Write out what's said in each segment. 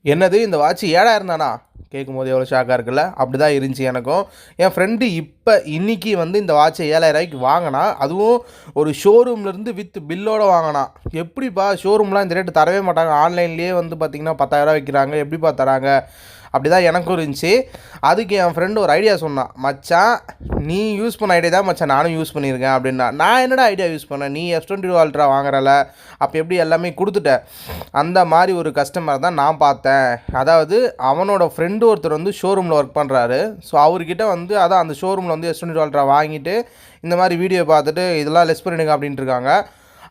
என்னது இந்த வாட்ச் 7,000 தானா? கேட்கும்போது எவ்வளோ ஷாக்காக இருக்குல்ல. அப்படி தான் இருந்துச்சு எனக்கும். என் ஃப்ரெண்டு இன்னைக்கு இந்த வாட்சை 7,000க்கு வாங்கினா, அதுவும் ஒரு ஷோரூம்லேருந்து வித் பில்லோடு வாங்கினான். எப்படிப்பா ஷோரூம்லாம் இந்த ரேட்டு தரவே மாட்டாங்க, ஆன்லைன்லேயே பார்த்தீங்கன்னா 10,000 விற்கிறாங்க, எப்படிப்பா தராங்க? அப்படி தான் எனக்கும் இருந்துச்சு. அதுக்கு என் ஃப்ரெண்டு ஒரு ஐடியா சொன்னான். மச்சான் நீ யூஸ் பண்ண ஐடியா தான் மச்சான் நானும் யூஸ் பண்ணியிருக்கேன் அப்படின்னா. நான் என்னடா ஐடியா யூஸ் பண்ணேன், நீ S22 அல்ட்ரா வாங்குறல, அப்போ எப்படி எல்லாமே கொடுத்துட்டேன். அந்த மாதிரி ஒரு கஸ்டமர் தான் நான் பார்த்தேன். அதாவது அவனோட ஃப்ரெண்டு ஒருத்தர் ஷோரூமில் ஒர்க் பண்ணுறாரு. ஸோ அவர்கிட்ட அதான் அந்த ஷோரூமில் S22 அல்ட்ரா வாங்கிட்டு இந்த மாதிரி வீடியோ பார்த்துட்டு இதெல்லாம் லெஸ் பண்ணிடுங்க அப்படின்ட்டு இருக்காங்க.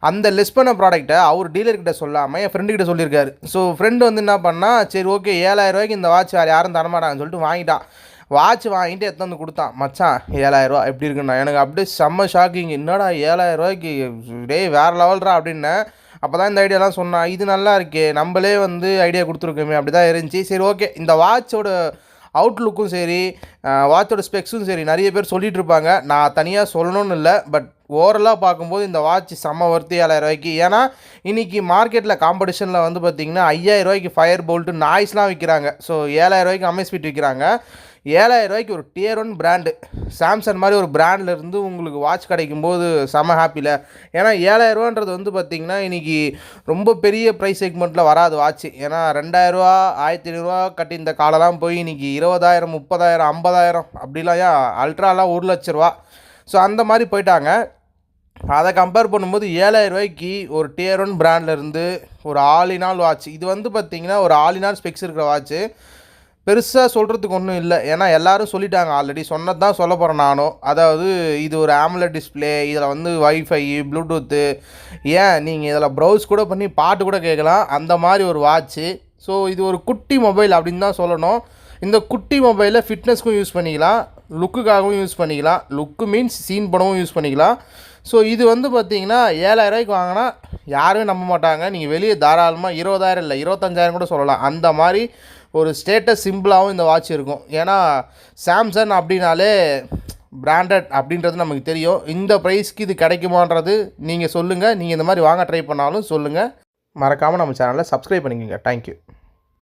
அந்த லெஸ் பண்ண ப்ராடக்ட்டை அவர் டீலர்கிட்ட சொல்லாமல் என் ஃப்ரெண்டுக்கிட்ட சொல்லியிருக்காரு. ஸோ ஃப்ரெண்டு என்ன பண்ணால், சரி ஓகே 7,000 இந்த வாட்ச் வேறு யாரும் தரமாட்டாங்கன்னு சொல்லிட்டு வாங்கிட்டான். வாட்ச் வாங்கிட்டு எடுத்து கொடுத்தான். மச்சான் 7,000 எப்படி இருக்குண்ணா? எனக்கு அப்படியே செம்ம ஷாக்கிங். என்னடா 7,000 டே வேறு லெவல்ரா அப்படின்னேன். அப்போ தான் இந்த ஐடியாலாம் சொன்னான். இது நல்லா இருக்கே, நம்மளே ஐடியா கொடுத்துருக்கோமே, அப்படி தான் இருந்துச்சு. சரி ஓகே, இந்த வாட்சோட அவுட்லுக்கும் சரி, வாட்சோட ஸ்பெக்ஸும் சரி நிறைய பேர் சொல்லிகிட்டு இருப்பாங்க. நான் தனியாக சொல்லணும்னு இல்லை, பட் ஓவரலாக பார்க்கும்போது இந்த வாட்ச் செம்ம ஒர்த்து 7,000. ஏன்னா இன்றைக்கி மார்க்கெட்டில் காம்படிஷனில் பார்த்திங்கன்னா 5,000 ஃபயர் போல்ட்டு நாய்ஸ்லாம் விற்கிறாங்க. ஸோ 7,000 அமேஸ்பீட் விற்கிறாங்க. 7,000 ஒரு Tier 1 பிராண்டு சாம்சங் மாதிரி ஒரு பிராண்ட்லேருந்து உங்களுக்கு வாட்ச் கிடைக்கும்போது செம்ம ஹாப்பியில். ஏன்னா 7,000ன்றது பார்த்திங்கன்னா இன்றைக்கி ரொம்ப பெரிய ப்ரைஸ் செக்மெண்ட்டில் வராது வாட்ச். ஏன்னா 2,000 1,500 கட்டி இந்த காலெல்லாம் போய் இன்றைக்கி 20,000 30,000 50,000 அப்படிலாம் அல்ட்ராலாம் 1,00,000 ரூபா. ஸோ அந்த மாதிரி போயிட்டாங்க. அதை கம்பேர் பண்ணும்போது 7,000 ஒரு Tier 1 பிராண்ட்லேருந்து ஒரு ஆல் இன் ஆல் வாட்ச். இது பார்த்திங்கன்னா ஒரு ஆல் இன் ஆல் ஸ்பெக்ஸ் இருக்கிற வாட்ச்சு. பெருசாக சொல்கிறதுக்கு ஒன்றும் இல்லை, ஏன்னா எல்லோரும் சொல்லிட்டாங்க. ஆல்ரெடி சொன்னது தான் சொல்ல போகிறேன் நானும். அதாவது இது ஒரு AMOLED டிஸ்பிளே, இதில் வைஃபை ப்ளூடூத்து, ஏன் நீங்கள் இதில் ப்ரௌஸ் கூட பண்ணி பாட்டு கூட கேட்கலாம், அந்த மாதிரி ஒரு வாட்ச்சு. ஸோ இது ஒரு குட்டி மொபைல் அப்படின்னு தான் சொல்லணும். இந்த குட்டி மொபைலில் ஃபிட்னஸ்க்கும் யூஸ் பண்ணிக்கலாம், லுக்குக்காகவும் யூஸ் பண்ணிக்கலாம். லுக்கு மீன்ஸ் சீன் படமும் யூஸ் பண்ணிக்கலாம். ஸோ இது பார்த்திங்கன்னா 7,000 வாங்கினா யாருமே நம்ப மாட்டாங்க. நீங்கள் வெளியே தாராளமாக 20,000 இல்லை 25,000 கூட சொல்லலாம். அந்த மாதிரி ஒரு ஸ்டேட்டஸ் சிம்பிளாகவும் இந்த வாட்ச் இருக்கும். ஏன்னா சாம்சங் அப்படின்னாலே பிராண்டட் அப்படின்றது நமக்கு தெரியும். இந்த ப்ரைஸ்க்கு இது கிடைக்குமான்றது நீங்கள் சொல்லுங்கள். நீங்கள் இந்த மாதிரி வாங்க ட்ரை பண்ணாலும் சொல்லுங்கள். மறக்காமல் நம்ம சேனலை சப்ஸ்கிரைப் பண்ணிக்கோங்க. தேங்க்யூ.